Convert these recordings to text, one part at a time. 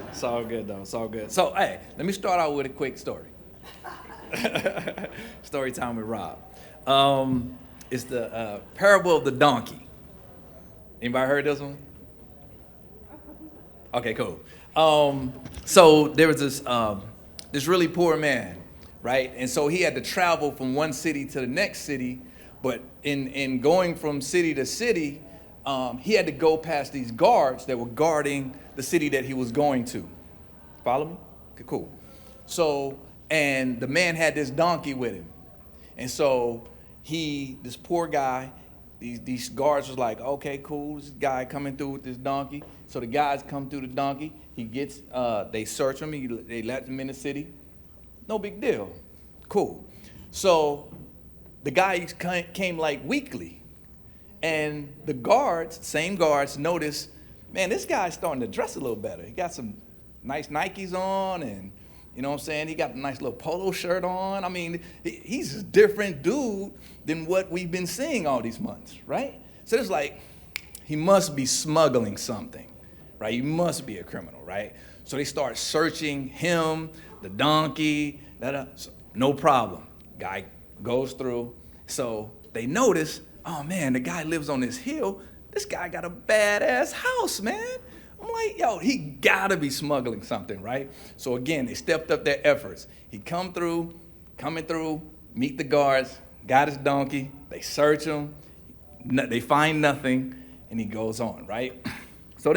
It's all good, though. It's all good. So, hey, let me start out with a quick story. Story time with Rob. It's the parable of the donkey. Anybody heard this one? Okay, cool. So there was this really poor man, right? And so he had to travel from one city to the next city, but in going from city to city, he had to go past these guards that were guarding the city that he was going to. Follow me? Okay, cool. So, and the man had this donkey with him. And so this poor guy, these guards was like, okay, cool, this guy coming through with this donkey. So the guys come through the donkey. He gets, they search him. They let him in the city. No big deal. Cool. So the guy came like weekly. And the same guards, noticed, man, this guy's starting to dress a little better. He got some nice Nikes on, and you know what I'm saying? He got a nice little polo shirt on. I mean, he's a different dude than what we've been seeing all these months, right? So it's like, he must be smuggling something, right? He must be a criminal, right? So they start searching him, the donkey, no problem. Guy goes through. So they notice, oh man, the guy lives on this hill. This guy got a badass house, man. I'm like, yo, he gotta be smuggling something, right? So again, they stepped up their efforts. He coming through, meet the guards, got his donkey, they search him, they find nothing, and he goes on, right? So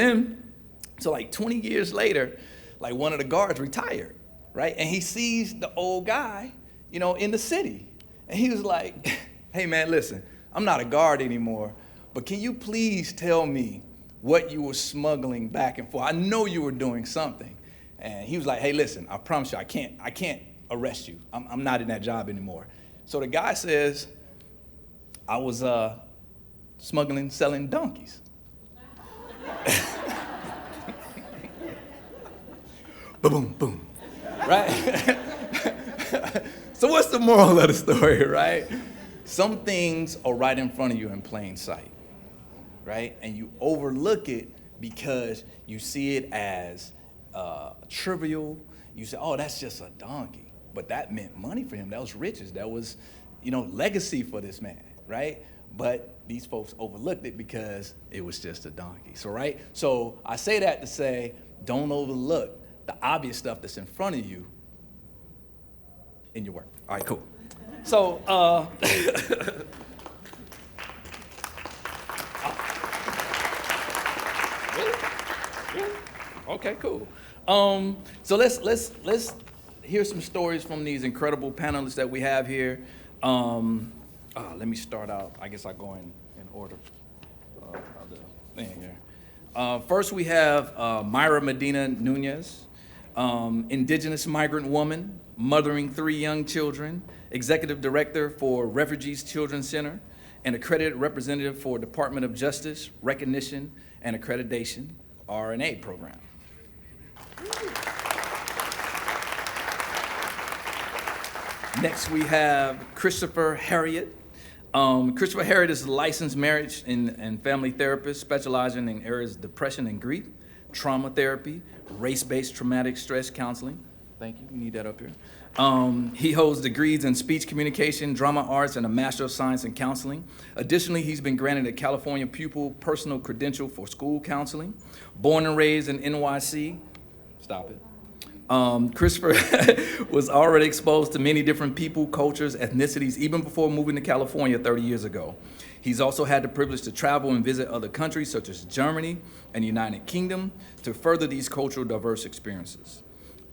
like 20 years later, like one of the guards retired, right? And he sees the old guy, in the city. And he was like, hey man, listen, I'm not a guard anymore, but can you please tell me what you were smuggling back and forth? I know you were doing something. And he was like, hey, listen, I promise you, I can't arrest you. I'm not in that job anymore. So the guy says, I was selling donkeys. Boom, boom, right? So what's the moral of the story, right? Some things are right in front of you in plain sight, right? And you overlook it because you see it as trivial. You say, oh, that's just a donkey. But that meant money for him. That was riches. That was, legacy for this man, right? But these folks overlooked it because it was just a donkey. So, right? So I say that to say, don't overlook the obvious stuff that's in front of you in your work. All right, cool. So, really? Okay, cool. So let's hear some stories from these incredible panelists that we have here. Let me start out. I guess I go in order of the thing here. First, we have Myra Medina Nunez, indigenous migrant woman, mothering 3 young children, executive director for Refugees Children's Center, and accredited representative for Department of Justice, Recognition, and Accreditation, R&A program. Next, we have Christopher Harriet. Christopher Harriet is a licensed marriage and family therapist specializing in areas of depression and grief, trauma therapy, race-based traumatic stress counseling. Thank you, we need that up here. He holds degrees in speech communication, drama arts, and a Master of Science in Counseling. Additionally, he's been granted a California Pupil Personal Credential for School Counseling. Born and raised in NYC, stop it. Christopher was already exposed to many different people, cultures, ethnicities, even before moving to California 30 years ago. He's also had the privilege to travel and visit other countries such as Germany and the United Kingdom to further these cultural diverse experiences.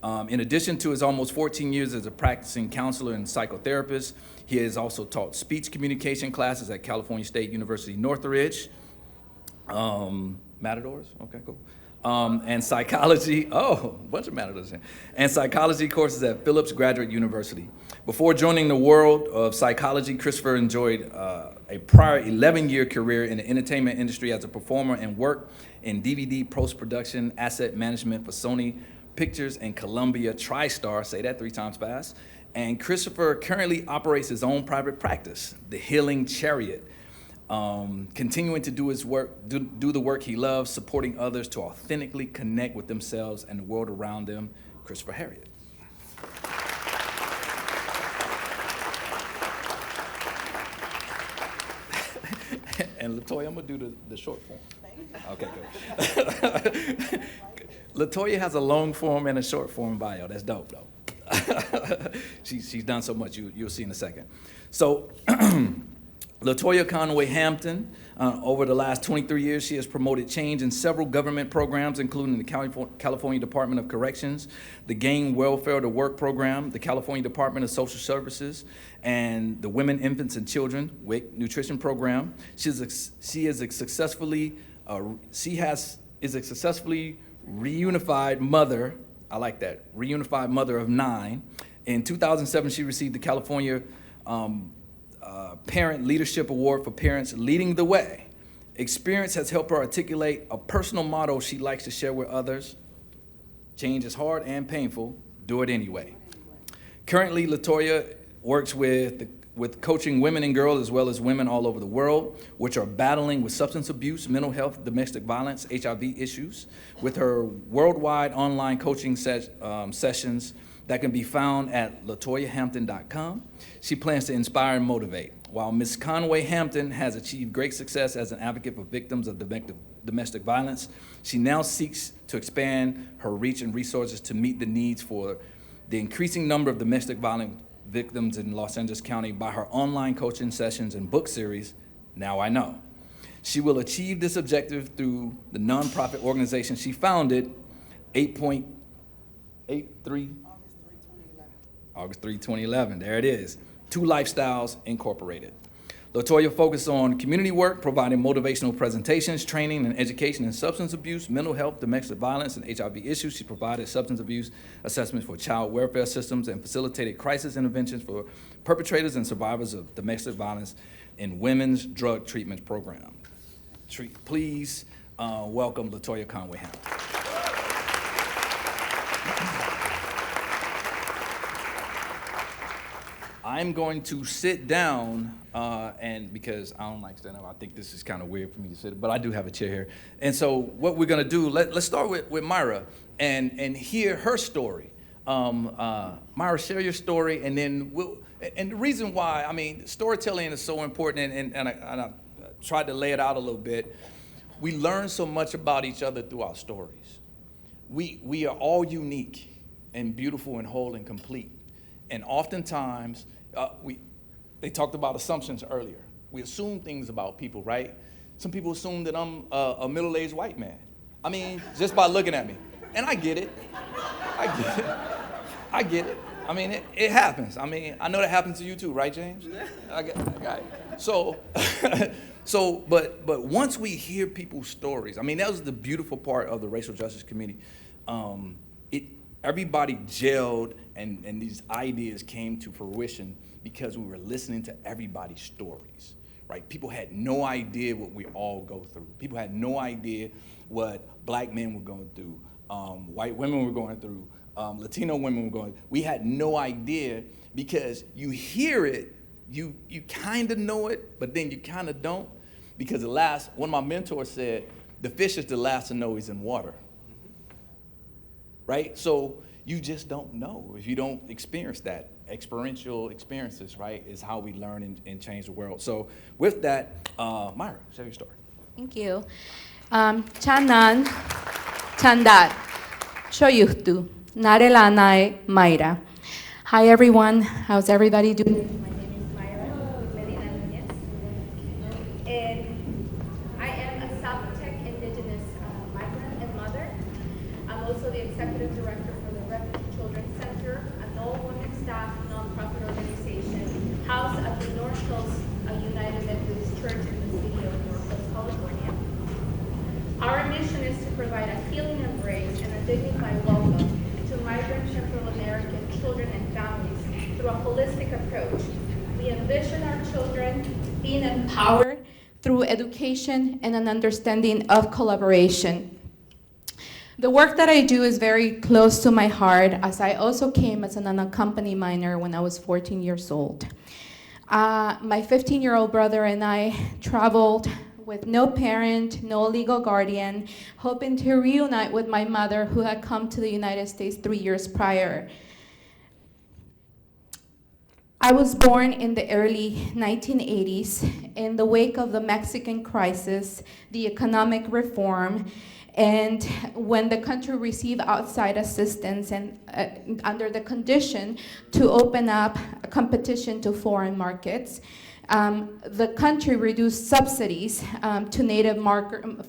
In addition to his almost 14 years as a practicing counselor and psychotherapist, he has also taught speech communication classes at California State University Northridge. Matadors? Okay, cool. And psychology, a bunch of Matadors here. And psychology courses at Phillips Graduate University. Before joining the world of psychology, Christopher enjoyed a prior 11-year career in the entertainment industry as a performer and worked in DVD post-production, asset management for Sony Pictures and Columbia TriStar, say that 3 times fast. And Christopher currently operates his own private practice, The Healing Chariot. continuing to do his work, do the work he loves, supporting others to authentically connect with themselves and the world around them, Christopher Harriet. And LaToya, I'm gonna do the short form. Okay, good. LaToya has a long form and a short form bio. That's dope, though. She's done so much, you'll see in a second. So, LaToya Conway Hampton, over the last 23 years, she has promoted change in several government programs, including the California Department of Corrections, the Gang Welfare to Work Program, the California Department of Social Services, and the Women, Infants, and Children WIC Nutrition Program. She is a successfully reunified mother. I like that, reunified mother of 9. In 2007, she received the California Parent Leadership Award for Parents Leading the Way. Experience has helped her articulate a personal motto she likes to share with others. Change is hard and painful, do it anyway. Currently, LaToya works with coaching women and girls as well as women all over the world, which are battling with substance abuse, mental health, domestic violence, HIV issues, with her worldwide online coaching sessions that can be found at latoyahampton.com. She plans to inspire and motivate. While Ms. Conway Hampton has achieved great success as an advocate for victims of domestic violence, she now seeks to expand her reach and resources to meet the needs for the increasing number of domestic violence victims in Los Angeles County by her online coaching sessions and book series, Now I Know. She will achieve this objective through the nonprofit organization she founded, August 3, 2011. There it is. Two Lifestyles Incorporated. LaToya focuses on community work, providing motivational presentations, training, and education in substance abuse, mental health, domestic violence, and HIV issues. She provided substance abuse assessments for child welfare systems and facilitated crisis interventions for perpetrators and survivors of domestic violence in women's drug treatment program. Please welcome LaToya Conway Hampton. I'm going to sit down, and because I don't like standing up, I think this is kind of weird for me to sit, but I do have a chair here. And so what we're gonna do, let's start with Myra and hear her story. Myra, share your story, and then and the reason why, I mean, storytelling is so important, and I tried to lay it out a little bit. We learn so much about each other through our stories. We are all unique and beautiful and whole and complete. And oftentimes, they talked about assumptions earlier. We assume things about people, right? Some people assume that I'm a middle-aged white man. I mean, just by looking at me. And I get it. I get it. I mean, it happens. I mean, I know that happens to you too, right, James? I got it. But once we hear people's stories, I mean, that was the beautiful part of the racial justice community. Everybody gelled, and these ideas came to fruition because we were listening to everybody's stories, right? People had no idea what we all go through. People had no idea what black men were going through, white women were going through, Latino women were going through. We had no idea because you hear it, you kind of know it, but then you kind of don't. Because one of my mentors said, the fish is the last to know he's in water. Right? So you just don't know if you don't experience that. Experiential experiences, right, is how we learn and change the world. So with that, Myra, share your story. Thank you. Chanan, Chandat, Shoyuhtu, Narelanae, Mayra. Hi everyone, how's everybody doing? My name is Mayra Medina Nunez, and I am a Zapotec indigenous migrant and mother. I'm also the executive director for the Refuge Children's Center, an all-women staff nonprofit organization housed at the North Hills United Methodist Church in the city of North Hills, California. Our mission is to provide a healing embrace and a dignified welcome to migrant Central American children and families through a holistic approach. We envision our children being empowered through education and an understanding of collaboration. The work that I do is very close to my heart, as I also came as an unaccompanied minor when I was 14 years old. My 15-year-old brother and I traveled with no parent, no legal guardian, hoping to reunite with my mother, who had come to the United States 3 years prior. I was born in the early 1980s in the wake of the Mexican crisis, the economic reform, and when the country received outside assistance and under the condition to open up competition to foreign markets. The country reduced subsidies to native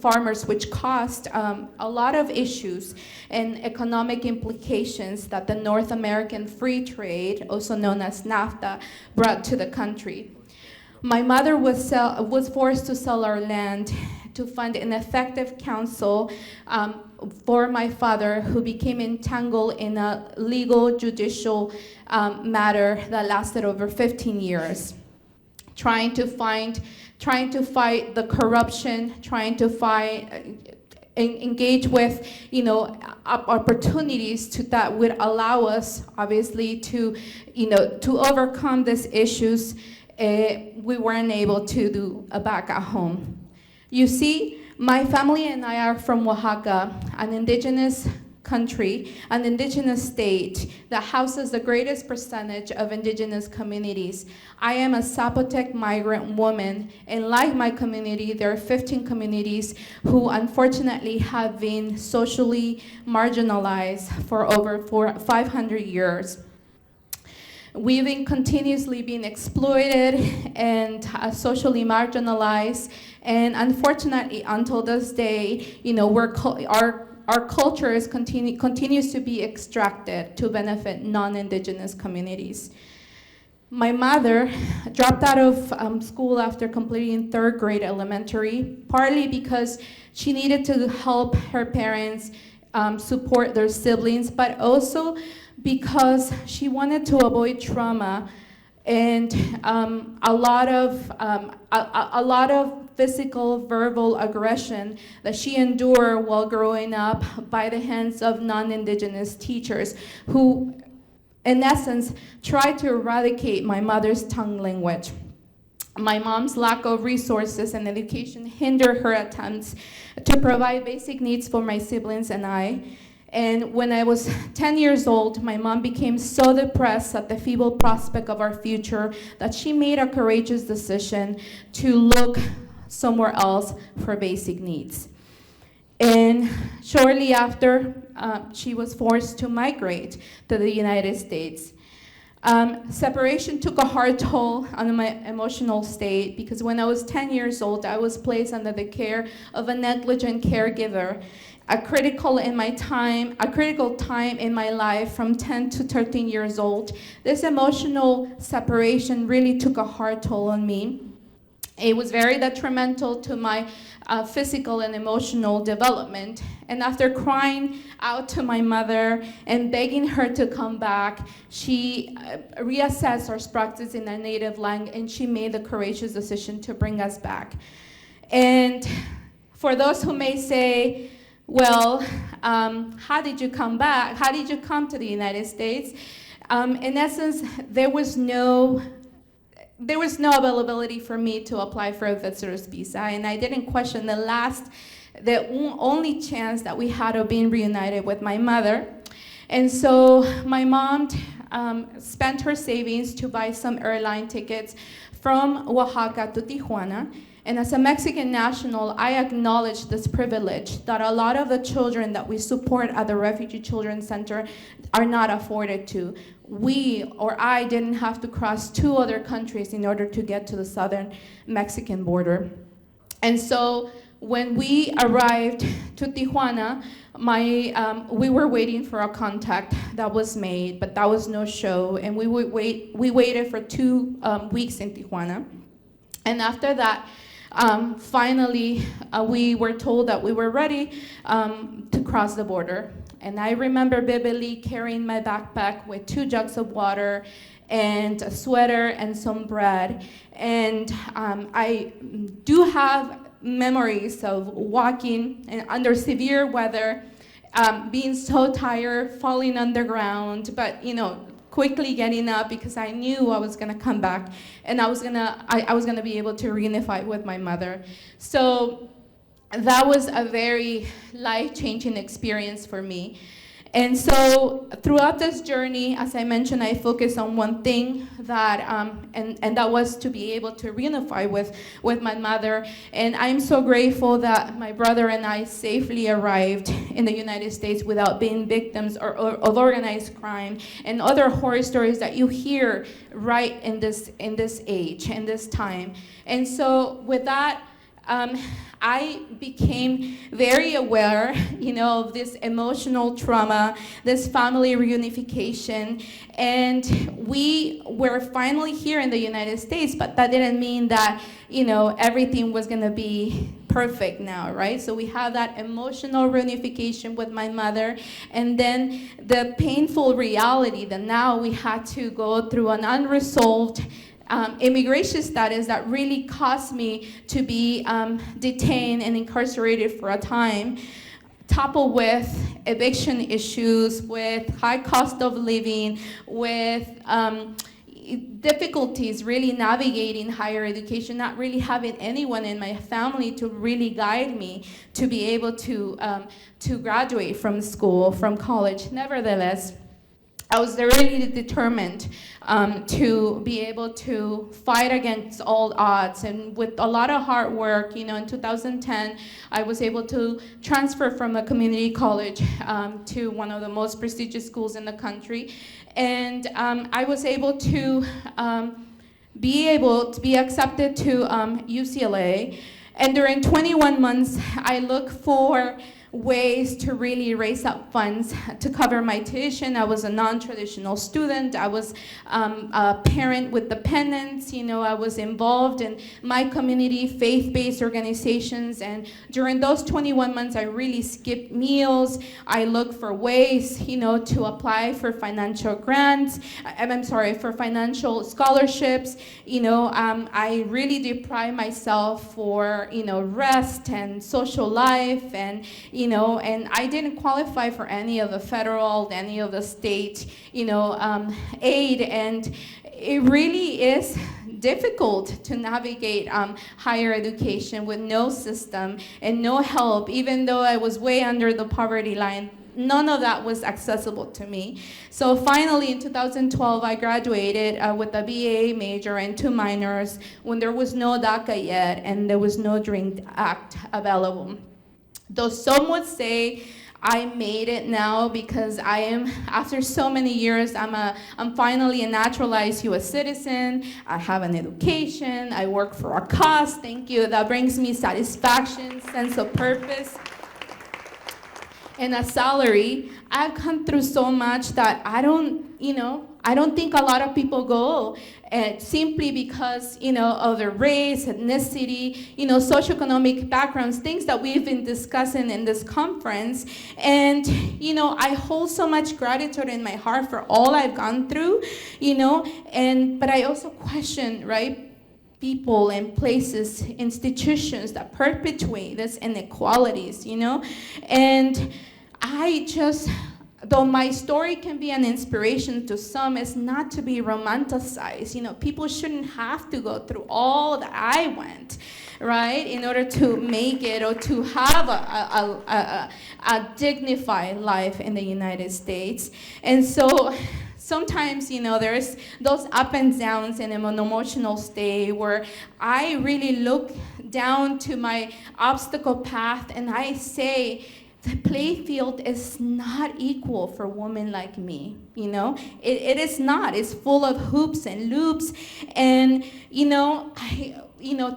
farmers, which caused a lot of issues and economic implications that the North American free trade, also known as NAFTA, brought to the country. My mother was forced to sell our land to fund an effective counsel for my father, who became entangled in a legal judicial matter that lasted over 15 years. Trying to fight the corruption, trying to engage with, opportunities that would allow us, obviously, to overcome these issues. We weren't able to do back at home. You see, my family and I are from Oaxaca, an indigenous country, an indigenous state that houses the greatest percentage of indigenous communities. I am a Zapotec migrant woman, and like my community, there are 15 communities who unfortunately have been socially marginalized for over 500 years. We've been continuously being exploited and socially marginalized, and unfortunately, until this day, our culture continues to be extracted to benefit non-indigenous communities. My mother dropped out of school after completing 3rd grade elementary, partly because she needed to help her parents support their siblings, but also because she wanted to avoid trauma and a lot of physical, verbal aggression that she endured while growing up by the hands of non-indigenous teachers who, in essence, tried to eradicate my mother's tongue language. My mom's lack of resources and education hindered her attempts to provide basic needs for my siblings and I. And when I was 10 years old, my mom became so depressed at the feeble prospect of our future that she made a courageous decision to look somewhere else for basic needs. And shortly after, she was forced to migrate to the United States. Separation took a hard toll on my emotional state because when I was 10 years old, I was placed under the care of a negligent caregiver. A critical time in my life from 10 to 13 years old. This emotional separation really took a hard toll on me. It was very detrimental to my physical and emotional development. And after crying out to my mother and begging her to come back, she reassessed our practice in our native language, and she made the courageous decision to bring us back. And for those who may say, well, how did you come back? How did you come to the United States? In essence, there was no availability for me to apply for a visitor's visa, and I didn't question the only chance that we had of being reunited with my mother. And so my mom spent her savings to buy some airline tickets from Oaxaca to Tijuana. And as a Mexican national, I acknowledge this privilege that a lot of the children that we support at the Refugee Children's Center are not afforded to. I didn't have to cross 2 other countries in order to get to the southern Mexican border. And so when we arrived to Tijuana, we were waiting for a contact that was made, but that was no show. And we waited for 2 weeks in Tijuana. And after that, finally, we were told that we were ready to cross the border. And I remember vividly carrying my backpack with 2 jugs of water and a sweater and some bread. And I do have memories of walking under severe weather, being so tired, falling on the ground, but quickly getting up because I knew I was gonna come back and I was gonna be able to reunify with my mother. So that was a very life-changing experience for me. And so throughout this journey, as I mentioned, I focused on one thing that, and that was to be able to reunify with my mother. And I'm so grateful that my brother and I safely arrived in the United States without being victims of organized crime and other horror stories that you hear right in this age, in this time. And so with that, I became very aware, of this emotional trauma, this family reunification, and we were finally here in the United States, but that didn't mean that, everything was gonna be perfect now, right? So we have that emotional reunification with my mother, and then the painful reality that now we had to go through an unresolved immigration status that really caused me to be detained and incarcerated for a time, coupled with eviction issues, with high cost of living, with difficulties really navigating higher education, not really having anyone in my family to really guide me to be able to graduate from school, from college. Nevertheless, I was really determined to be able to fight against all odds, and with a lot of hard work, in 2010, I was able to transfer from a community college to one of the most prestigious schools in the country, and I was able to be accepted to UCLA, and during 21 months, I looked for ways to really raise up funds to cover my tuition. I was a non-traditional student. I was a parent with dependents. I was involved in my community, faith-based organizations. And during those 21 months, I really skipped meals. I looked for ways, to apply for financial grants. For financial scholarships. I really deprived myself for, rest and social life, and and I didn't qualify for any of the federal, any of the state, aid, and it really is difficult to navigate higher education with no system and no help. Even though I was way under the poverty line, none of that was accessible to me. So finally, in 2012, I graduated with a BA major and 2 minors when there was no DACA yet and there was no DREAM Act available. Though some would say I made it now because I am, after so many years, I'm finally a naturalized US citizen. I have an education. I work for a cause. Thank you. That brings me satisfaction, sense of purpose, and a salary. I've come through so much that I don't think a lot of people go, simply because, of their race, ethnicity, socioeconomic backgrounds, things that we've been discussing in this conference. And, I hold so much gratitude in my heart for all I've gone through, but I also question, right, people and places, institutions that perpetuate these inequalities, and though my story can be an inspiration to some, it's not to be romanticized. People shouldn't have to go through all that I went, right, in order to make it or to have a dignified life in the United States. And so sometimes, there's those up and downs in an emotional state where I really look down to my obstacle path and I say, the playfield is not equal for women like me, It is not. It's full of hoops and loops, and,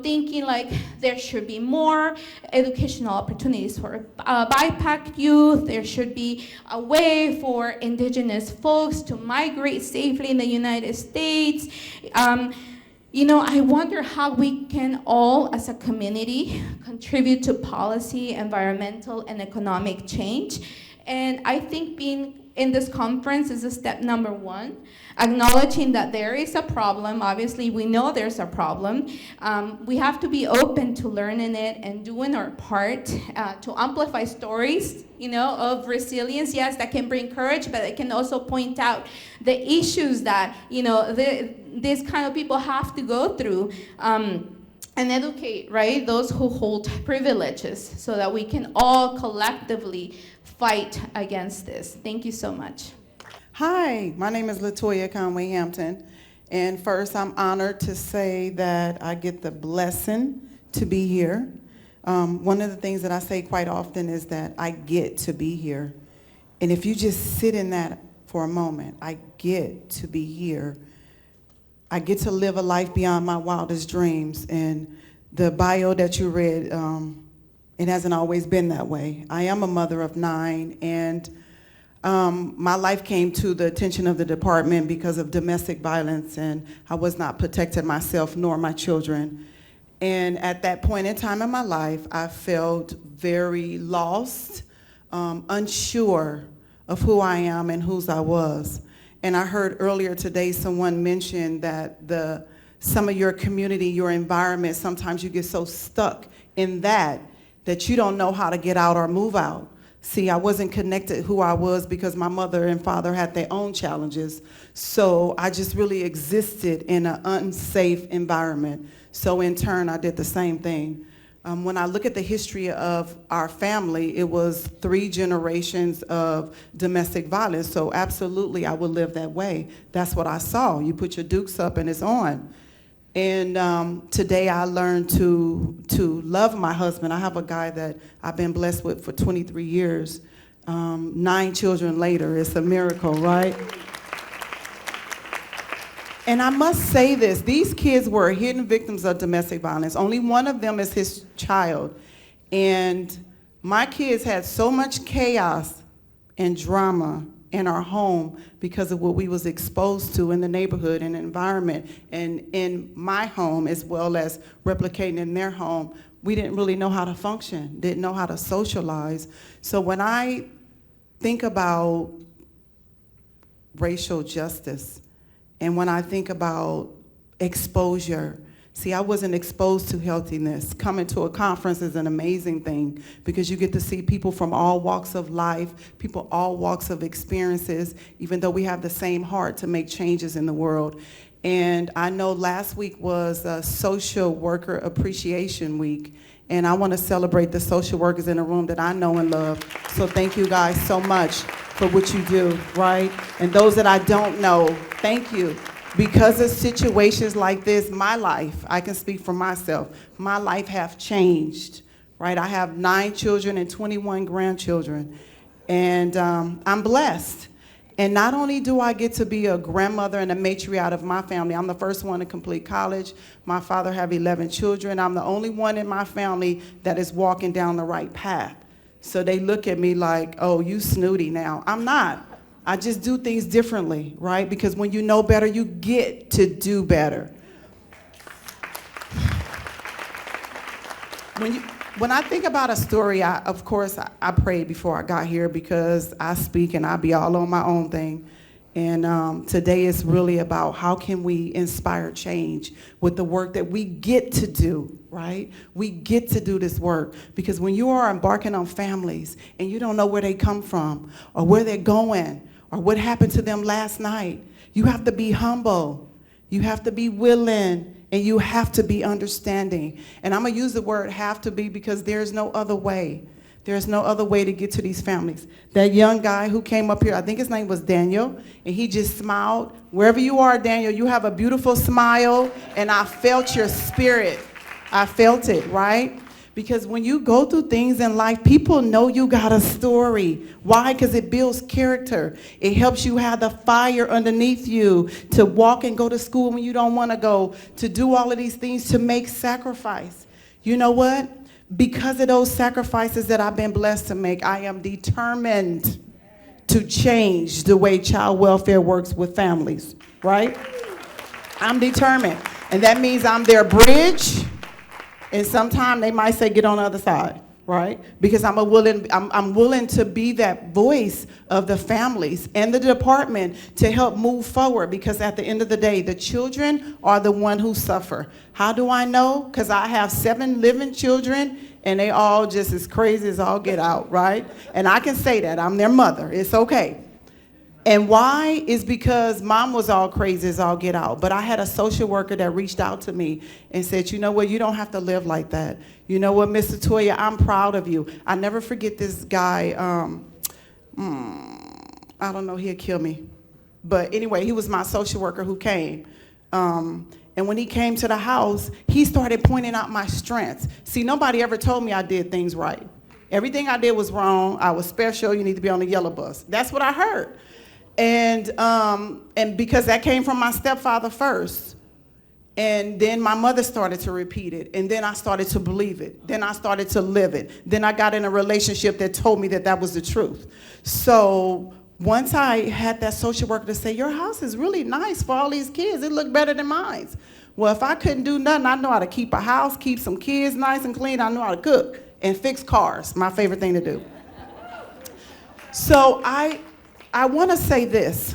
thinking like there should be more educational opportunities for BIPOC youth. There should be a way for indigenous folks to migrate safely in the United States. I wonder how we can all, as a community, contribute to policy, environmental, and economic change. And I think being in this conference is a step number one, acknowledging that there is a problem. Obviously, we know there's a problem. We have to be open to learning it and doing our part to amplify stories, of resilience, yes, that can bring courage, but it can also point out the issues that, these kind of people have to go through. And educate, right, those who hold privileges so that we can all collectively fight against this. Thank you so much. Hi, my name is Latoya Conway Hampton, and first I'm honored to say that I get the blessing to be here. One of the things that I say quite often is that I get to be here. And if you just sit in that for a moment, I get to be here. I get to live a life beyond my wildest dreams. And the bio that you read, it hasn't always been that way. I am a mother of 9, and my life came to the attention of the department because of domestic violence, and I was not protected myself nor my children. And at that point in time in my life, I felt very lost, unsure of who I am and whose I was. And I heard earlier today someone mention that some of your community, your environment, sometimes you get so stuck in that you don't know how to get out or move out. See, I wasn't connected who I was because my mother and father had their own challenges. So I just really existed in an unsafe environment. So in turn, I did the same thing. When I look at the history of our family, it was 3 generations of domestic violence. So absolutely, I would live that way. That's what I saw. You put your dukes up and it's on. And today I learned to love my husband. I have a guy that I've been blessed with for 23 years. 9 children later, it's a miracle, right? And I must say this, these kids were hidden victims of domestic violence. Only one of them is his child. And my kids had so much chaos and drama in our home because of what we was exposed to in the neighborhood and environment and in my home as well as replicating in their home. We didn't really know how to function, didn't know how to socialize. So when I think about racial justice, and when I think about exposure, see, I wasn't exposed to healthiness. Coming to a conference is an amazing thing because you get to see people from all walks of life, people all walks of experiences, even though we have the same heart to make changes in the world. And I know last week was a Social Worker Appreciation Week, and I want to celebrate the social workers in the room that I know and love. So thank you guys so much for what you do, right? And those that I don't know, thank you. Because of situations like this, my life, I can speak for myself, my life have changed, right? I have 9 children and 21 grandchildren, and I'm blessed. And not only do I get to be a grandmother and a matriarch of my family, I'm the first one to complete college. My father have 11 children. I'm the only one in my family that is walking down the right path. So they look at me like, oh, you snooty now. I'm not. I just do things differently, right? Because when you know better, you get to do better. When I think about a story, of course, I prayed before I got here because I speak and I be all on my own thing. And today is really about how can we inspire change with the work that we get to do, right? We get to do this work because when you are embarking on families and you don't know where they come from or where they're going or what happened to them last night, you have to be humble. You have to be willing and you have to be understanding. And I'm going to use the word have to be because there's no other way. There's no other way to get to these families. That young guy who came up here, I think his name was Daniel, and he just smiled. Wherever you are, Daniel, you have a beautiful smile, and I felt your spirit. I felt it, right? Because when you go through things in life, people know you got a story. Why? Because it builds character. It helps you have the fire underneath you to walk and go to school when you don't want to go, to do all of these things, to make sacrifice. You know what? Because of those sacrifices that I've been blessed to make, I am determined to change the way child welfare works with families, right? I'm determined. And that means I'm their bridge, and sometimes they might say, get on the other side, right? Because I'm willing to be that voice of the families and the department to help move forward, because at the end of the day, the children are the one who suffer. How do I know? Because I have 7 living children, and they all just as crazy as all get out, right? And I can say that, I'm their mother, it's okay. And why is because mom was all crazy as all get out. But I had a social worker that reached out to me and said, you know what, you don't have to live like that. You know what, Mr. Toya, I'm proud of you. I never forget this guy, I don't know, he'll kill me. But anyway, he was my social worker who came. And when he came to the house, he started pointing out my strengths. See, nobody ever told me I did things right. Everything I did was wrong. I was special. You need to be on the yellow bus. That's what I heard. And because that came from my stepfather first. And then my mother started to repeat it. And then I started to believe it. Then I started to live it. Then I got in a relationship that told me that that was the truth. So once I had that social worker to say, your house is really nice for all these kids. It looked better than mine. Well, if I couldn't do nothing, I know how to keep a house, keep some kids nice and clean. I know how to cook and fix cars. My favorite thing to do. So I want to say this.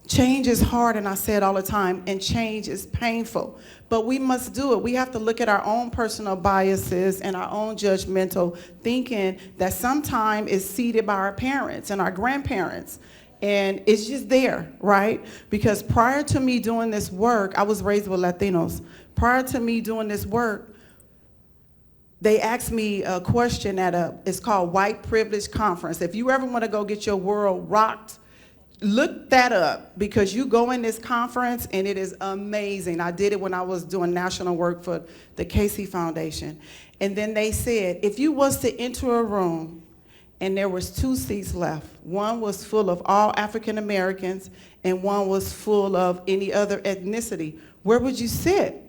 Change is hard, and I say it all the time, and change is painful. But we must do it. We have to look at our own personal biases and our own judgmental thinking that sometimes is seeded by our parents and our grandparents. And it's just there, right? Because prior to me doing this work, I was raised with Latinos. Prior to me doing this work, they asked me a question it's called White Privilege Conference. If you ever want to go get your world rocked, look that up, because you go in this conference and it is amazing. I did it when I was doing national work for the Casey Foundation. And then they said, if you was to enter a room and there was 2 seats left, one was full of all African Americans and one was full of any other ethnicity, where would you sit?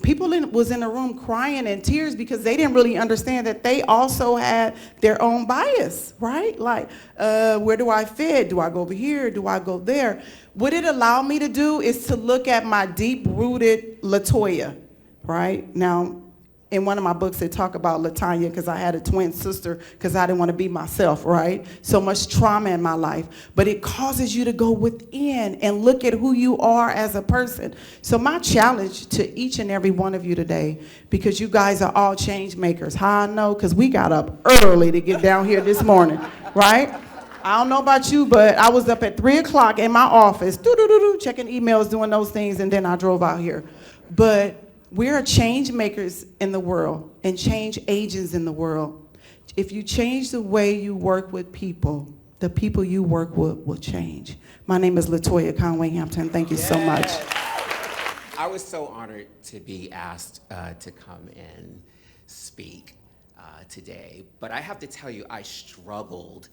People was in the room crying in tears because they didn't really understand that they also had their own bias, right? Like, where do I fit? Do I go over here? Do I go there? What it allowed me to do is to look at my deep-rooted LaToya, right? Now, in one of my books, they talk about LaTanya because I had a twin sister because I didn't want to be myself, right? So much trauma in my life. But it causes you to go within and look at who you are as a person. So my challenge to each and every one of you today, because you guys are all change makers. How I know? Because we got up early to get down here this morning, right? I don't know about you, but I was up at 3 o'clock in my office, checking emails, doing those things, and then I drove out here. But we're change makers in the world and change agents in the world. If you change the way you work with people, the people you work with will change. My name is LaToya Conway Hampton. Thank you so much. I was so honored to be asked to come and speak today. But I have to tell you, I struggled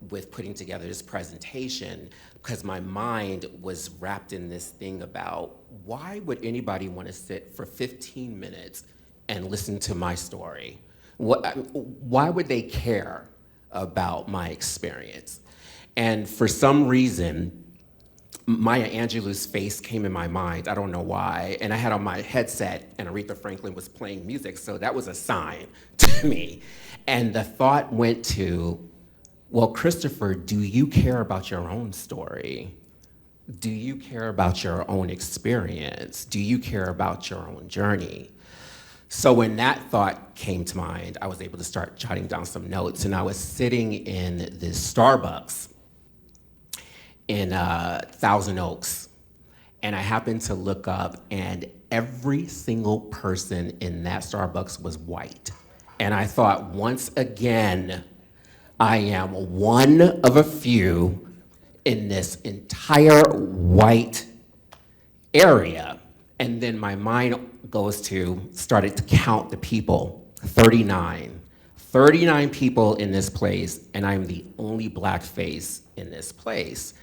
with putting together this presentation because my mind was wrapped in this thing about why would anybody want to sit for 15 minutes and listen to my story? Why would they care about my experience? And for some reason, Maya Angelou's face came in my mind. I don't know why. And I had on my headset and Aretha Franklin was playing music, so that was a sign to me. And the thought went to, well, Christopher, do you care about your own story? Do you care about your own experience? Do you care about your own journey? So when that thought came to mind, I was able to start jotting down some notes, and I was sitting in this Starbucks in Thousand Oaks, and I happened to look up, and every single person in that Starbucks was white. And I thought, once again, I am one of a few in this entire white area. And then my mind started to count the people, 39. 39 people in this place, and I'm the only black face in this place.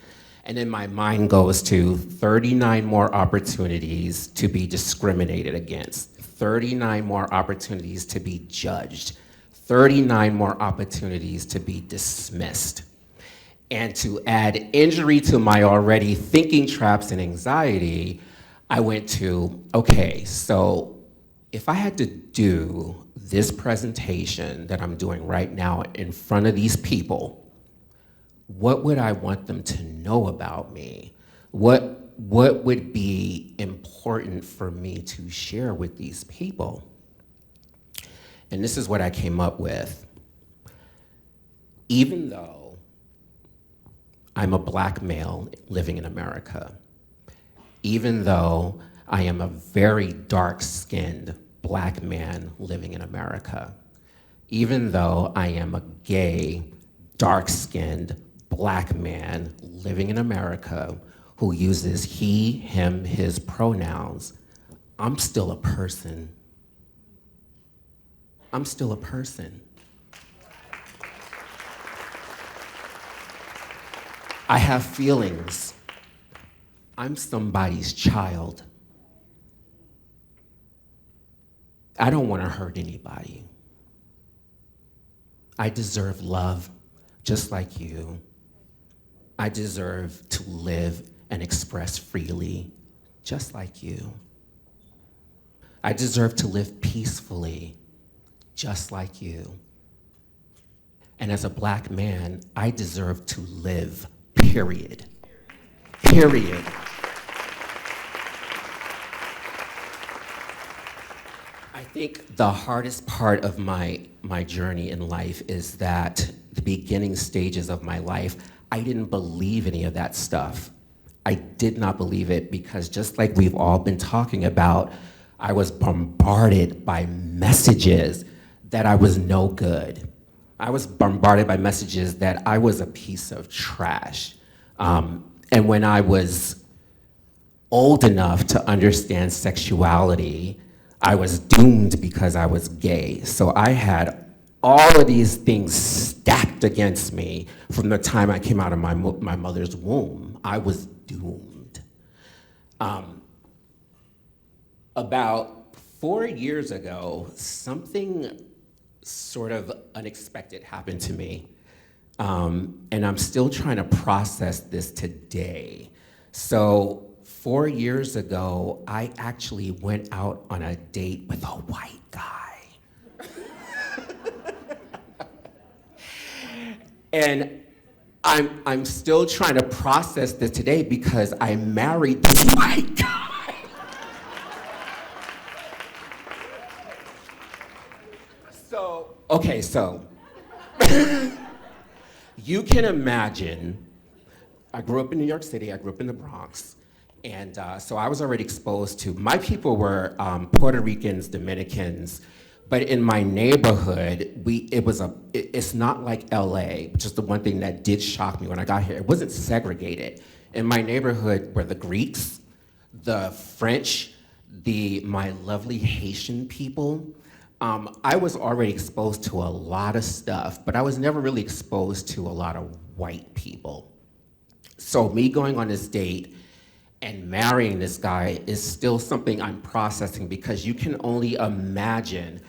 And then my mind goes to 39 more opportunities to be discriminated against, 39 more opportunities to be judged, 39 more opportunities to be dismissed. And to add injury to my already thinking traps and anxiety, I went to, okay, so if I had to do this presentation that I'm doing right now in front of these people, what would I want them to know about me? What would be important for me to share with these people? And this is what I came up with. Even though I'm a black male living in America, even though I am a very dark-skinned black man living in America, even though I am a gay, dark-skinned black man living in America who uses he, him, his pronouns, I'm still a person. I'm still a person. I have feelings. I'm somebody's child. I don't want to hurt anybody. I deserve love just like you. I deserve to live and express freely just like you. I deserve to live peacefully just like you. And as a black man, I deserve to live, period. Period. I think the hardest part of my journey in life is that the beginning stages of my life, I didn't believe any of that stuff. I did not believe it because just like we've all been talking about, I was bombarded by messages that I was no good. I was bombarded by messages that I was a piece of trash. And when I was old enough to understand sexuality, I was doomed because I was gay. So I had all of these things stacked against me from the time I came out of my mother's womb. I was doomed. About 4 years ago, something sort of unexpected happened to me. And I'm still trying to process this today. So 4 years ago, I actually went out on a date with a white guy. And I'm still trying to process this today because I married this white guy. So you can imagine, I grew up in New York City, I grew up in the Bronx, and so I was already exposed to, my people were Puerto Ricans, Dominicans, but in my neighborhood, it's not like LA, which is the one thing that did shock me when I got here. It wasn't segregated. In my neighborhood were the Greeks, the French, my lovely Haitian people. I was already exposed to a lot of stuff, but I was never really exposed to a lot of white people. So me going on this date and marrying this guy is still something I'm processing because you can only imagine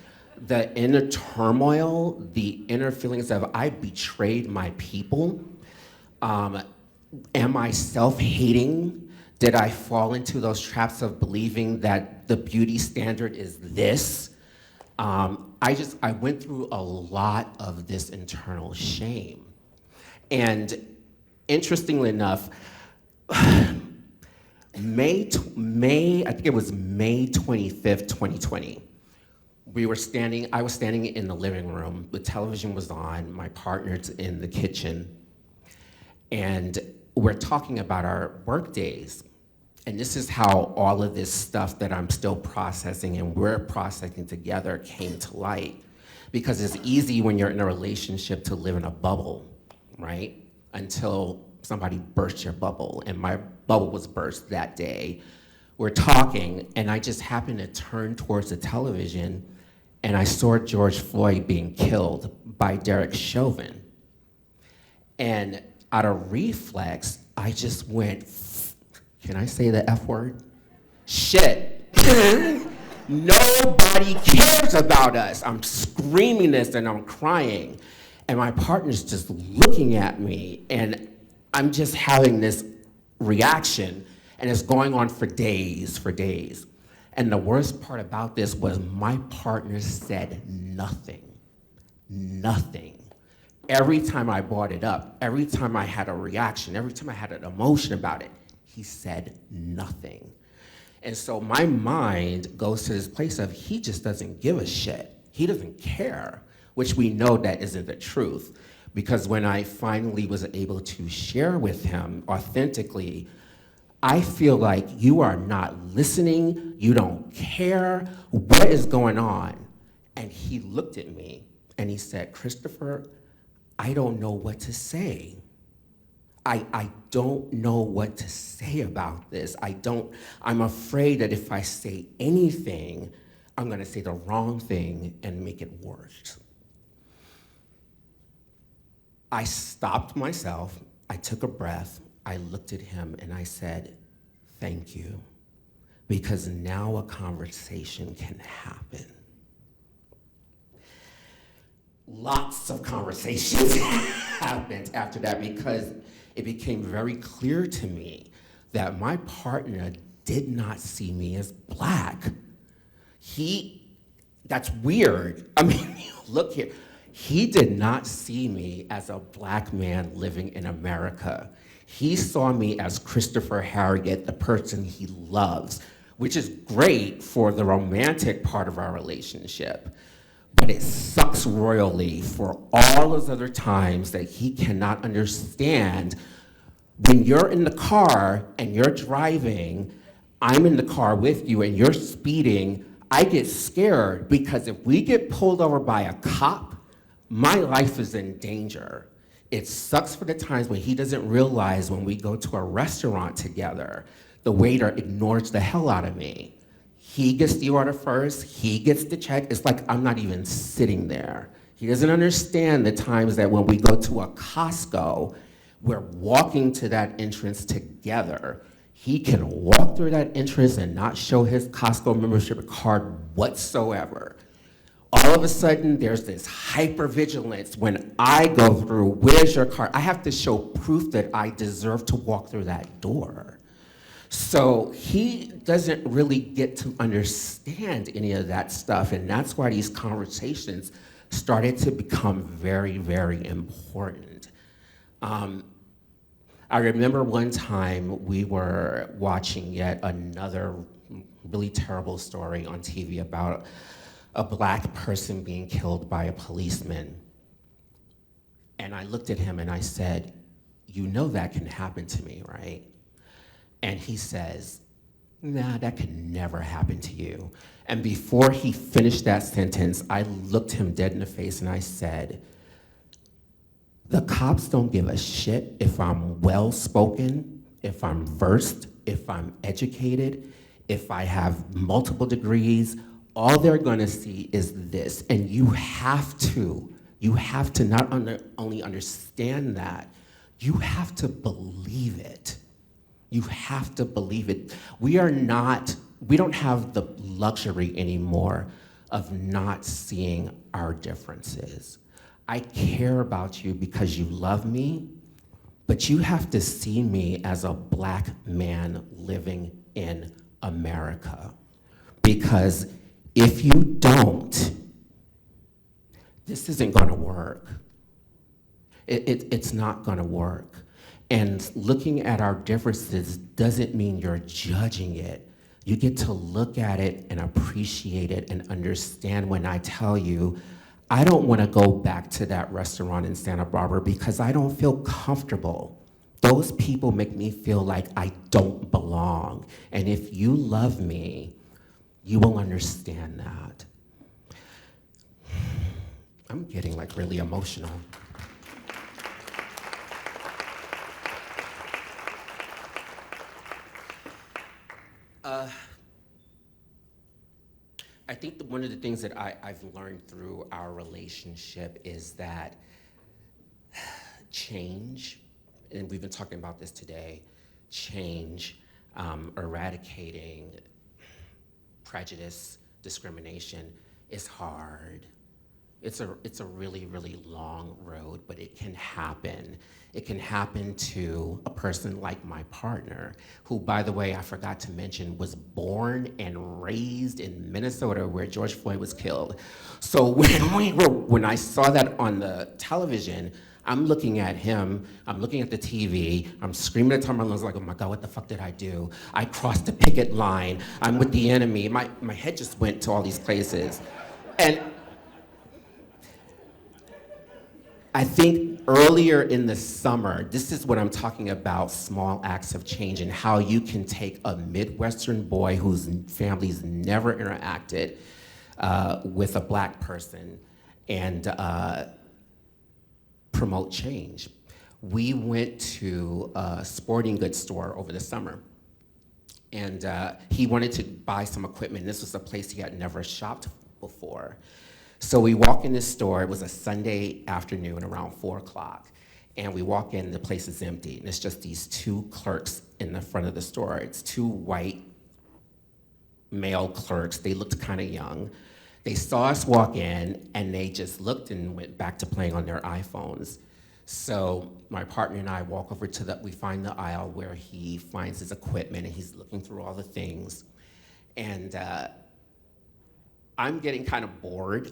the inner turmoil, the inner feelings of I betrayed my people. Am I self-hating? Did I fall into those traps of believing that the beauty standard is this? I went through a lot of this internal shame. And interestingly enough, I think it was May 25th, 2020. I was standing in the living room, the television was on, my partner's in the kitchen, and we're talking about our work days. And this is how all of this stuff that I'm still processing and we're processing together came to light. Because it's easy when you're in a relationship to live in a bubble, right? Until somebody bursts your bubble, and my bubble was burst that day. We're talking, and I just happened to turn towards the television, and I saw George Floyd being killed by Derek Chauvin. And out of reflex, I just went, can I say the F word? Shit. Nobody cares about us. I'm screaming this and I'm crying. And my partner's just looking at me and I'm just having this reaction and it's going on for days. And the worst part about this was my partner said nothing. Nothing. Every time I brought it up, every time I had a reaction, every time I had an emotion about it, he said nothing. And so my mind goes to this place of he just doesn't give a shit. He doesn't care, which we know that isn't the truth. Because when I finally was able to share with him authentically, I feel like you are not listening, you don't care, what is going on? And he looked at me and he said, Christopher, I don't know what to say. I don't know what to say about this. I'm afraid that if I say anything, I'm gonna say the wrong thing and make it worse. I stopped myself, I took a breath, I looked at him and I said, thank you, because now a conversation can happen. Lots of conversations happened after that because it became very clear to me that my partner did not see me as Black. That's weird. I mean, look here. He did not see me as a Black man living in America. He saw me as Christopher Harriet, the person he loves, which is great for the romantic part of our relationship. But it sucks royally for all those other times that he cannot understand. When you're in the car and you're driving, I'm in the car with you and you're speeding, I get scared because if we get pulled over by a cop, my life is in danger. It sucks for the times when he doesn't realize when we go to a restaurant together, the waiter ignores the hell out of me. He gets the order first, he gets the check. It's like I'm not even sitting there. He doesn't understand the times that when we go to a Costco, we're walking to that entrance together. He can walk through that entrance and not show his Costco membership card whatsoever. All of a sudden, there's this hypervigilance when I go through, where's your card? I have to show proof that I deserve to walk through that door. So he doesn't really get to understand any of that stuff, and that's why these conversations started to become very, very important. I remember one time we were watching yet another really terrible story on TV about a Black person being killed by a policeman. And I looked at him and I said, you know that can happen to me, right? And he says, nah, that could never happen to you. And before he finished that sentence, I looked him dead in the face and I said, the cops don't give a shit if I'm well-spoken, if I'm versed, if I'm educated, if I have multiple degrees. All they're gonna see is this. And you have to not only understand that, you have to believe it. You have to believe it. We don't have the luxury anymore of not seeing our differences. I care about you because you love me, but you have to see me as a Black man living in America. Because if you don't, this isn't gonna work. It's not gonna work. And looking at our differences doesn't mean you're judging it. You get to look at it and appreciate it and understand when I tell you, I don't want to go back to that restaurant in Santa Barbara because I don't feel comfortable. Those people make me feel like I don't belong. And if you love me, you will understand that. I'm getting like really emotional. I think one of the things that I've learned through our relationship is that change, and we've been talking about this today, change, eradicating prejudice, discrimination is hard. It's a really, really long road, but it can happen. It can happen to a person like my partner, who, by the way, I forgot to mention, was born and raised in Minnesota where George Floyd was killed. So when I saw that on the television, I'm looking at him, I'm looking at the TV, I'm screaming at the top of my lungs like, oh my God, what the fuck did I do? I crossed the picket line, I'm with the enemy. My head just went to all these places. And I think earlier in the summer, this is what I'm talking about, small acts of change and how you can take a Midwestern boy whose family's never interacted with a black person and promote change. We went to a sporting goods store over the summer, and he wanted to buy some equipment. This was a place he had never shopped before. So we walk in this store, it was a Sunday afternoon around 4 o'clock, and we walk in, the place is empty, and it's just these two clerks in the front of the store. It's two white male clerks. They looked kind of young. They saw us walk in, and they just looked and went back to playing on their iPhones. So my partner and I walk over to we find the aisle where he finds his equipment, and he's looking through all the things. And I'm getting kind of bored.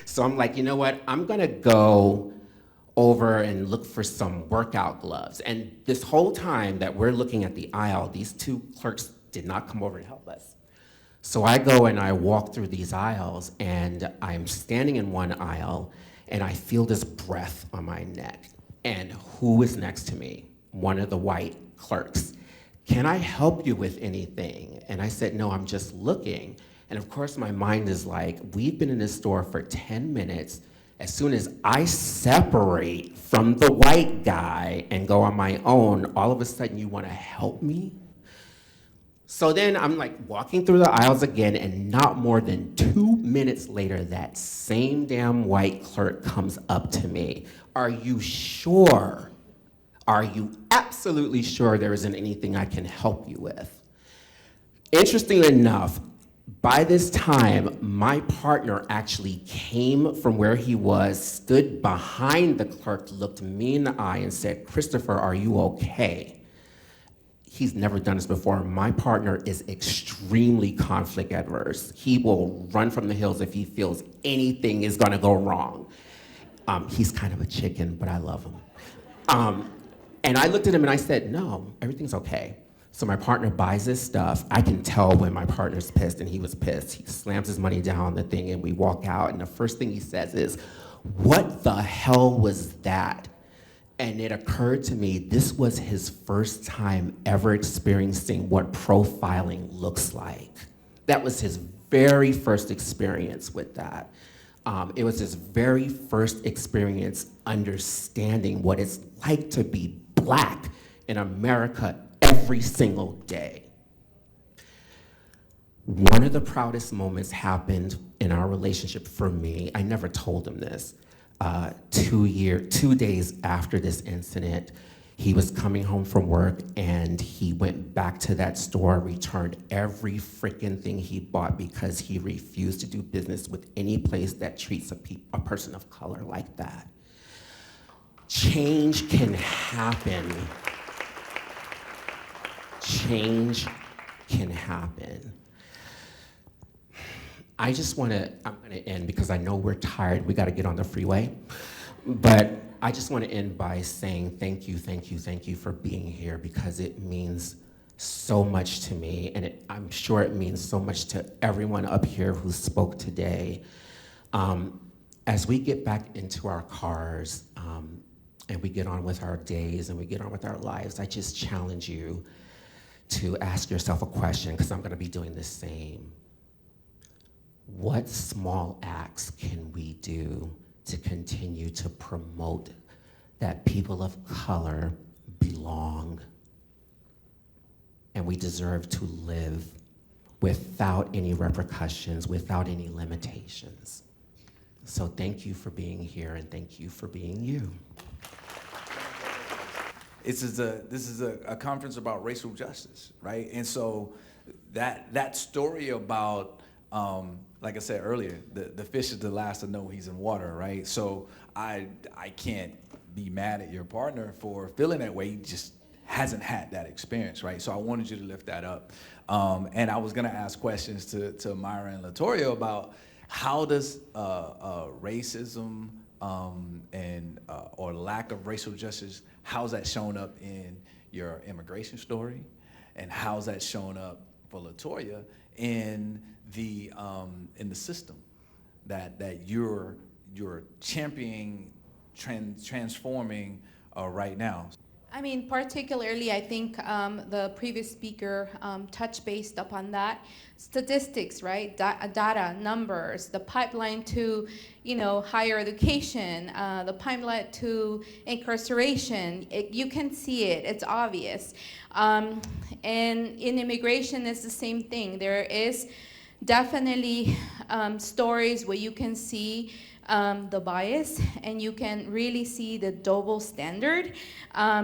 So I'm like, you know what? I'm gonna go over and look for some workout gloves. And this whole time that we're looking at the aisle, these two clerks did not come over to help us. So I go and I walk through these aisles, and I'm standing in one aisle, and I feel this breath on my neck. And who is next to me? One of the white clerks. Can I help you with anything? And I said, no, I'm just looking. And of course, my mind is like, we've been in this store for 10 minutes. As soon as I separate from the white guy and go on my own, all of a sudden you wanna help me? So then I'm like walking through the aisles again, and not more than 2 minutes later, that same damn white clerk comes up to me. Are you sure? Are you absolutely sure there isn't anything I can help you with? Interestingly enough, by this time, my partner actually came from where he was, stood behind the clerk, looked me in the eye and said, Christopher, are you okay? He's never done this before. My partner is extremely conflict adverse. He will run from the hills if he feels anything is gonna go wrong. He's kind of a chicken, but I love him. And I looked at him and I said, no, everything's okay. So my partner buys this stuff. I can tell when my partner's pissed, and he was pissed. He slams his money down on the thing, and we walk out, and the first thing he says is, what the hell was that? And it occurred to me, this was his first time ever experiencing what profiling looks like. That was his very first experience with that. It was his very first experience understanding what it's like to be black in America every single day. One of the proudest moments happened in our relationship for me. I never told him this. 2 days after this incident, he was coming home from work, and he went back to that store, returned every freaking thing he bought because he refused to do business with any place that treats a person of color like that. Change can happen. Change can happen. I'm gonna end because I know we're tired, we gotta get on the freeway. But I just wanna end by saying thank you, thank you, thank you for being here, because it means so much to me, and I'm sure it means so much to everyone up here who spoke today. As we get back into our cars, and we get on with our days and we get on with our lives, I just challenge you to ask yourself a question, because I'm gonna be doing the same. What small acts can we do to continue to promote that people of color belong and we deserve to live without any repercussions, without any limitations? So thank you for being here, and thank you for being you. This is a conference about racial justice, right? And so that story about like I said earlier, the fish is the last to know he's in water, right? So I can't be mad at your partner for feeling that way. He just hasn't had that experience, right? So I wanted you to lift that up. And I was gonna ask questions to Myra and Latoya about how does racism and or lack of racial justice, how's that shown up in your immigration story? And how's that shown up for Latoya in the system that you're championing, transforming right now? I mean, particularly, I think the previous speaker touched based upon that. Statistics, right? Data, numbers, the pipeline to, higher education, the pipeline to incarceration. You can see it. It's obvious. And in immigration, it's the same thing. There is definitely stories where you can see the bias, and you can really see the double standard.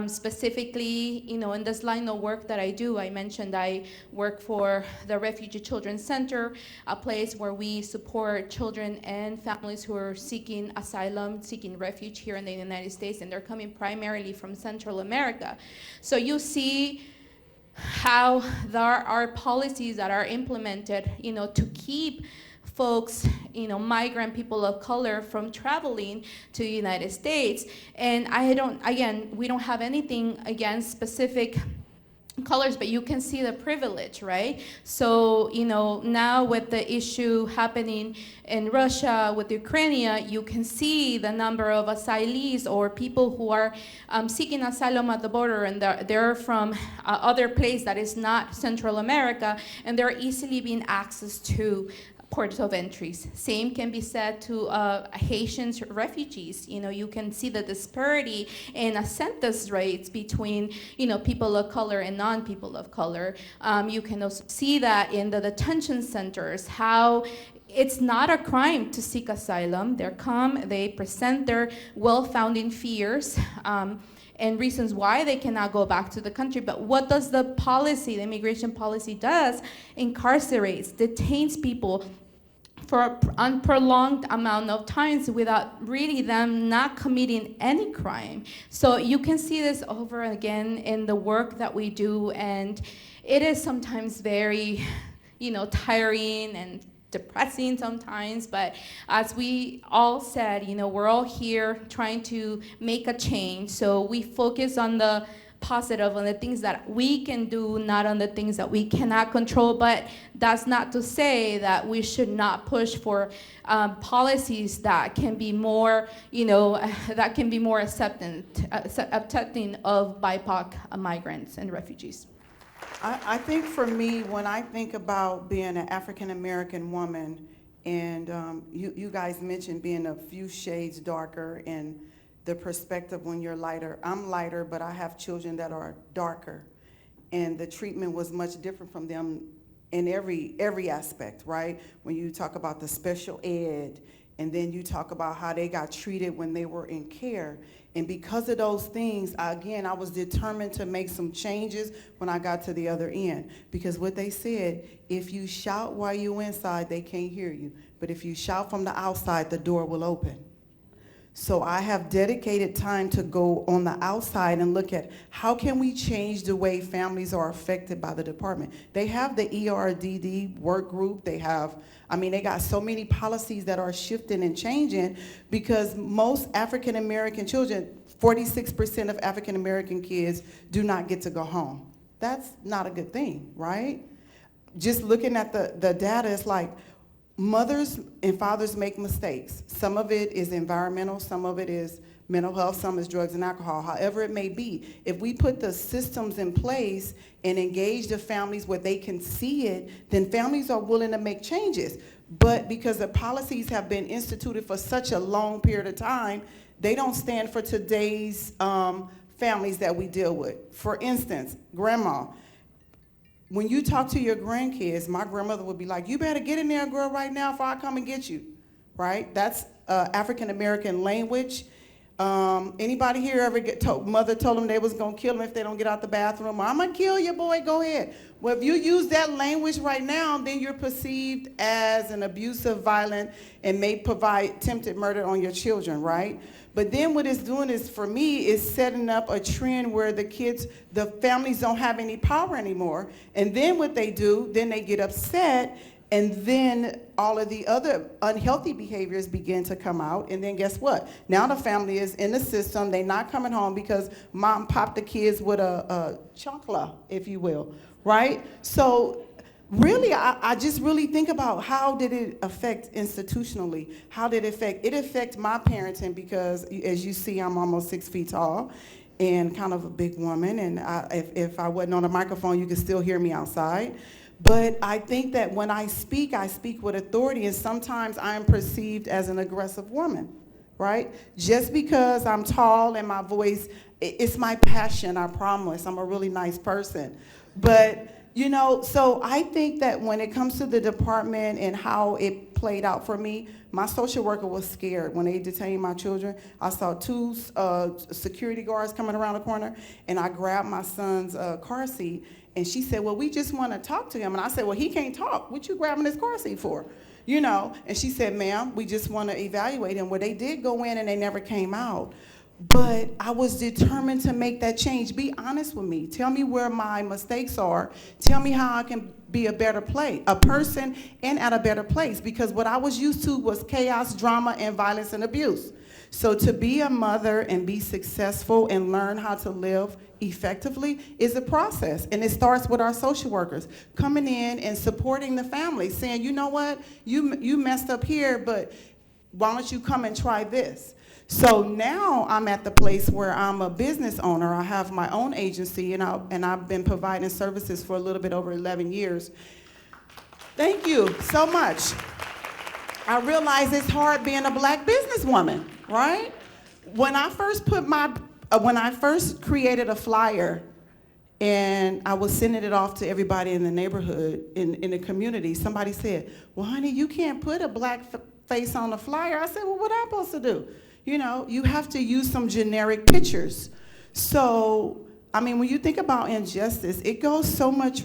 Specifically, in this line of work that I do, I mentioned I work for the Refugee Children's Center, a place where we support children and families who are seeking asylum, seeking refuge here in the United States, and they're coming primarily from Central America. So you see how there are policies that are implemented, to keep folks, migrant people of color from traveling to the United States. And we don't have anything against specific colors, but you can see the privilege, right? So, now with the issue happening in Russia with Ukraine, you can see the number of asylees or people who are seeking asylum at the border, and they're from other place that is not Central America, and they're easily being accessed to ports of entries. Same can be said to Haitian refugees. You can see the disparity in acceptance rates between, people of color and non-people of color. You can also see that in the detention centers, how it's not a crime to seek asylum. They present their well-founded fears, and reasons why they cannot go back to the country. But what does the immigration policy does? Incarcerates, detains people for a prolonged amount of times without really them not committing any crime. So you can see this over again in the work that we do, and it is sometimes very, tiring and depressing sometimes, but as we all said, we're all here trying to make a change, so we focus on the positive, on the things that we can do, not on the things that we cannot control. But that's not to say that we should not push for policies that can be more, accepting of BIPOC migrants and refugees. I think for me, when I think about being an African American woman, and you guys mentioned being a few shades darker, and the perspective when you're lighter. I'm lighter, but I have children that are darker, and the treatment was much different from them in every aspect, right? When you talk about the special ed, and then you talk about how they got treated when they were in care. And because of those things, I was determined to make some changes when I got to the other end. Because what they said, if you shout while you're inside, they can't hear you. But if you shout from the outside, the door will open. So I have dedicated time to go on the outside and look at how can we change the way families are affected by the department. They have the ERDD work group. They got so many policies that are shifting and changing, because most African American children, 46% of African American kids do not get to go home. That's not a good thing, right? Just looking at the data, it's like, mothers and fathers make mistakes. Some of it is environmental, some of it is mental health, some is drugs and alcohol, however it may be. If we put the systems in place and engage the families where they can see it, then families are willing to make changes. But because the policies have been instituted for such a long period of time, they don't stand for today's families that we deal with. For instance, grandma. When you talk to your grandkids, my grandmother would be like, you better get in there, girl, right now before I come and get you, right? That's African American language. Anybody here ever get told, mother told them they was gonna kill them if they don't get out the bathroom? I'm gonna kill you, boy, go ahead. Well, if you use that language right now, then you're perceived as an abusive, violent, and may provide attempted murder on your children, right? But then what it's doing is, for me, is setting up a trend where the families don't have any power anymore. And then what they do, then they get upset, and then all of the other unhealthy behaviors begin to come out. And then guess what? Now the family is in the system. They're not coming home because mom popped the kids with a chancla, if you will, right? So really, I just really think about how did it affect institutionally? How did it affect my parenting? Because as you see, I'm almost 6 feet tall and kind of a big woman. And if I wasn't on a microphone, you could still hear me outside. But I think that when I speak with authority, and sometimes I'm perceived as an aggressive woman, right? Just because I'm tall and my voice, it's my passion, I promise. I'm a really nice person. But, you know, so I think that when it comes to the department and how it played out for me, my social worker was scared when they detained my children. I saw 2 security guards coming around the corner, and I grabbed my son's car seat. And she said, well, we just want to talk to him. And I said, well, he can't talk. What you grabbing his car seat for? You know, and she said, ma'am, we just want to evaluate him. Well, they did go in and they never came out. But I was determined to make that change. Be honest with me. Tell me where my mistakes are. Tell me how I can be a better person and at a better place. Because what I was used to was chaos, drama, and violence and abuse. So to be a mother and be successful and learn how to live effectively is a process. And it starts with our social workers coming in and supporting the family, saying, you know what, you messed up here, but why don't you come and try this? So now I'm at the place where I'm a business owner. I have my own agency, and I've been providing services for a little bit over 11 years. Thank you so much. I realize it's hard being a black businesswoman, right? When I first created a flyer and I was sending it off to everybody in the neighborhood, in the community, somebody said, well, honey, you can't put a black face on the flyer. I said, well, what am I supposed to do? You know, you have to use some generic pictures. So, I mean, when you think about injustice, it goes so much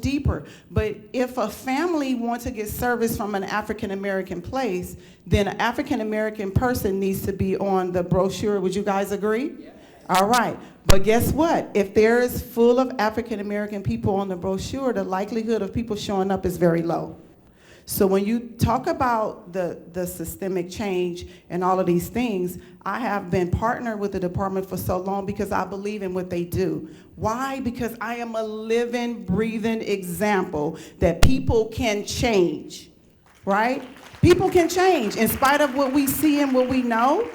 deeper. But if a family wants to get service from an African-American place, then an African-American person needs to be on the brochure. Would you guys agree? Yeah. All right. But guess what? If there is full of African-American people on the brochure, the likelihood of people showing up is very low. So when you talk about the systemic change and all of these things, I have been partnered with the department for so long because I believe in what they do. Why? Because I am a living, breathing example that people can change, right? People can change. In spite of what we see and what we know,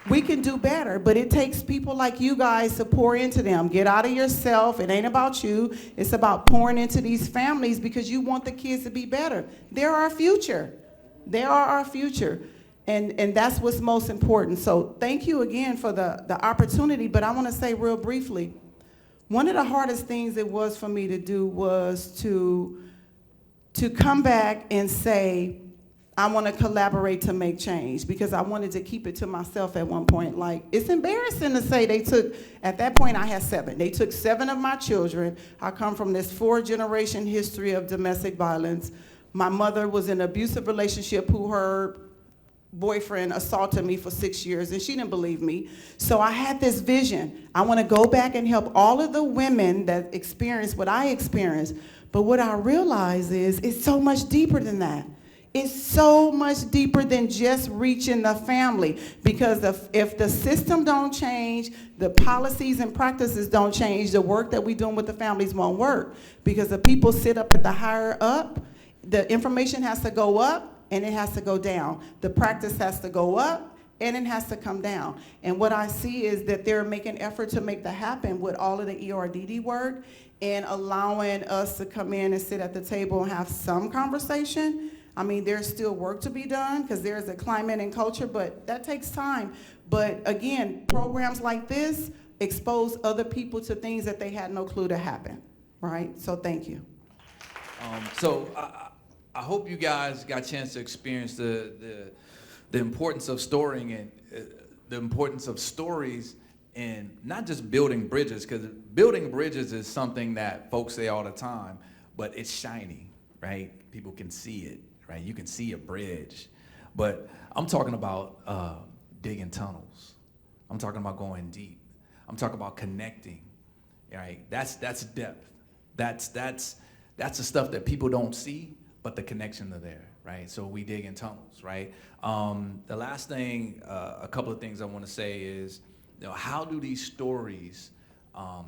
we can do better, but it takes people like you guys to pour into them. Get out of yourself. It ain't about you. It's about pouring into these families because you want the kids to be better. They're our future. They are our future. And that's what's most important. So thank you again for the opportunity, but I want to say real briefly, one of the hardest things it was for me to do was to come back and say, I want to collaborate to make change, because I wanted to keep it to myself at one point. Like, it's embarrassing to say at that point I had 7. They took 7 of my children. I come from this 4-generation history of domestic violence. My mother was in an abusive relationship who her boyfriend assaulted me for 6 years, and she didn't believe me. So I had this vision. I want to go back and help all of the women that experienced what I experienced. But what I realized is it's so much deeper than that. It's so much deeper than just reaching the family, because if the system don't change, the policies and practices don't change, the work that we're doing with the families won't work, because the people sit up at the higher up. The information has to go up and it has to go down. The practice has to go up and it has to come down. And what I see is that they're making effort to make that happen with all of the ERDD work and allowing us to come in and sit at the table and have some conversation. I mean, there's still work to be done because there's a climate and culture, but that takes time. But again, programs like this expose other people to things that they had no clue to happen, right? So thank you. So I hope you guys got a chance to experience the importance of storing and the importance of stories in not just building bridges, because building bridges is something that folks say all the time, but it's shiny, right? People can see it, right? You can see a bridge. But I'm talking about digging tunnels. I'm talking about going deep. I'm talking about connecting, right? That's depth. That's the stuff that people don't see, but the connections are there, right? So we dig in tunnels, right? The last thing, a couple of things I want to say is, how do these stories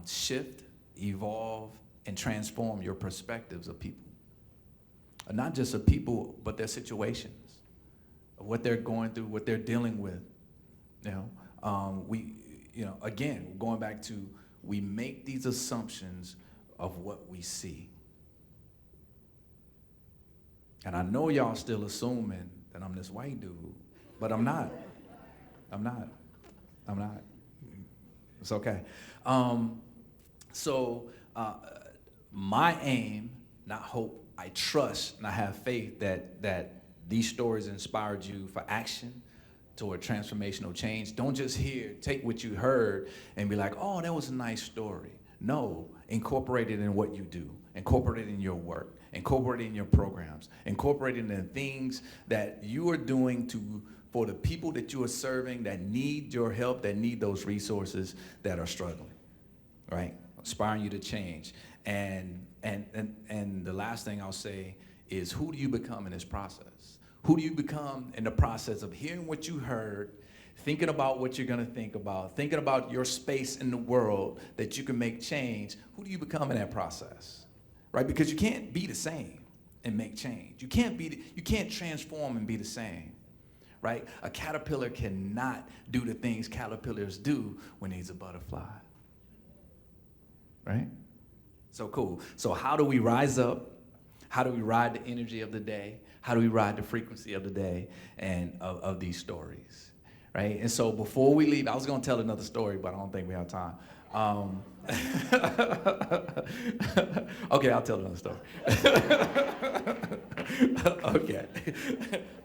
shift, evolve, and transform your perspectives of people? Not just of people, but their situations, of what they're going through, what they're dealing with. Again, going back to, we make these assumptions of what we see. And I know y'all still assuming that I'm this white dude, but I'm not. I'm not. It's okay. My aim, not hope, I trust and I have faith that these stories inspired you for action toward transformational change. Don't just take what you heard and be like, oh, that was a nice story. No, incorporate it in what you do. Incorporate it in your work. Incorporate it in your programs. Incorporate it in the things that you are doing for the people that you are serving that need your help, that need those resources, that are struggling, right? Inspiring you to change. And the last thing I'll say is, who do you become in this process? Who do you become in the process of hearing what you heard, thinking about what you're gonna think about, thinking about your space in the world that you can make change? Who do you become in that process, right? Because you can't be the same and make change. You can't transform and be the same, right? A caterpillar cannot do the things caterpillars do when he's a butterfly, right? So cool. So how do we rise up? How do we ride the energy of the day? How do we ride the frequency of the day and of these stories, right? And so before we leave, I was gonna tell another story, but I don't think we have time. Okay, I'll tell another story. Okay,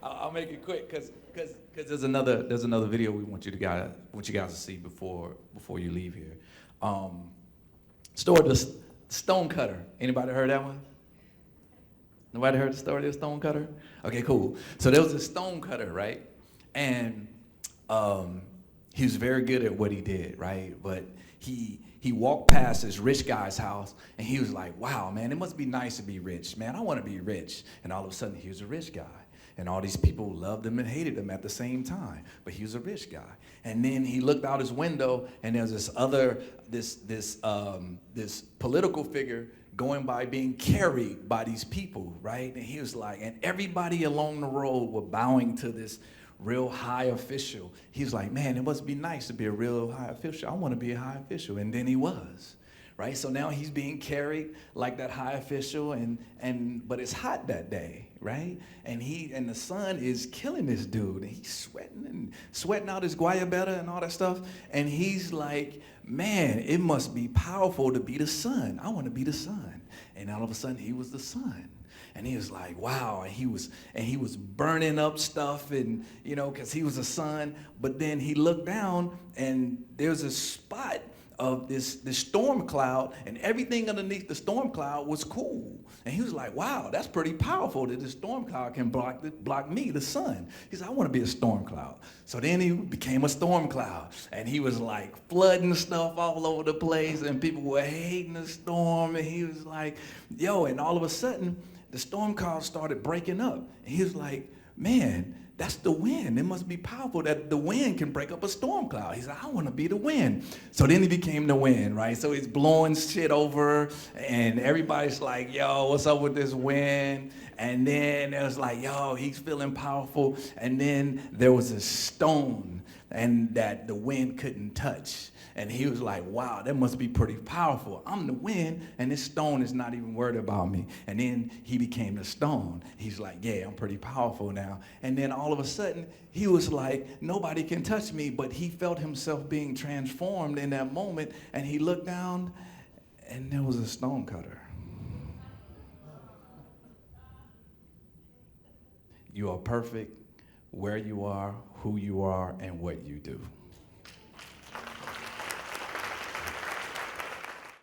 I'll make it quick because there's another video we want you guys to see before you leave here. Story of the stone cutter. Anybody heard that one? Nobody heard the story of the stone cutter? Okay, cool. So there was a stone cutter, right? And he was very good at what he did, right? But he walked past this rich guy's house, and he was like, wow, man, it must be nice to be rich. Man, I want to be rich. And all of a sudden, he was a rich guy. And all these people loved him and hated him at the same time. But he was a rich guy. And then he looked out his window, and there's this political figure going by, being carried by these people, right? And he was like, and everybody along the road were bowing to this real high official. He was like, man, it must be nice to be a real high official. I want to be a high official. And then he was, right? So now he's being carried like that high official, but it's hot that day, right? And the sun is killing this dude, and he's sweating out his guayabera and all that stuff. And he's like, man, it must be powerful to be the sun. I want to be the sun. And all of a sudden, he was the sun. And he was like, wow, and he was burning up stuff, and because he was a son. But then he looked down, and there's a spot of this storm cloud, and everything underneath the storm cloud was cool. And he was like, wow, that's pretty powerful that the storm cloud can block me, the sun. He said, I want to be a storm cloud. So then he became a storm cloud, and he was like flooding stuff all over the place, and people were hating the storm, and he was like, yo, and all of a sudden, the storm cloud started breaking up. And he was like, man, that's the wind. It must be powerful that the wind can break up a storm cloud. He said, I want to be the wind. So then he became the wind, right? So he's blowing shit over, and everybody's like, yo, what's up with this wind? And then it was like, yo, he's feeling powerful. And then there was a stone and that the wind couldn't touch. And he was like, wow, that must be pretty powerful. I'm the wind, and this stone is not even worried about me. And then he became the stone. He's like, yeah, I'm pretty powerful now. And then all of a sudden, he was like, nobody can touch me. But he felt himself being transformed in that moment. And he looked down, and there was a stone cutter. You are perfect where you are, who you are, and what you do.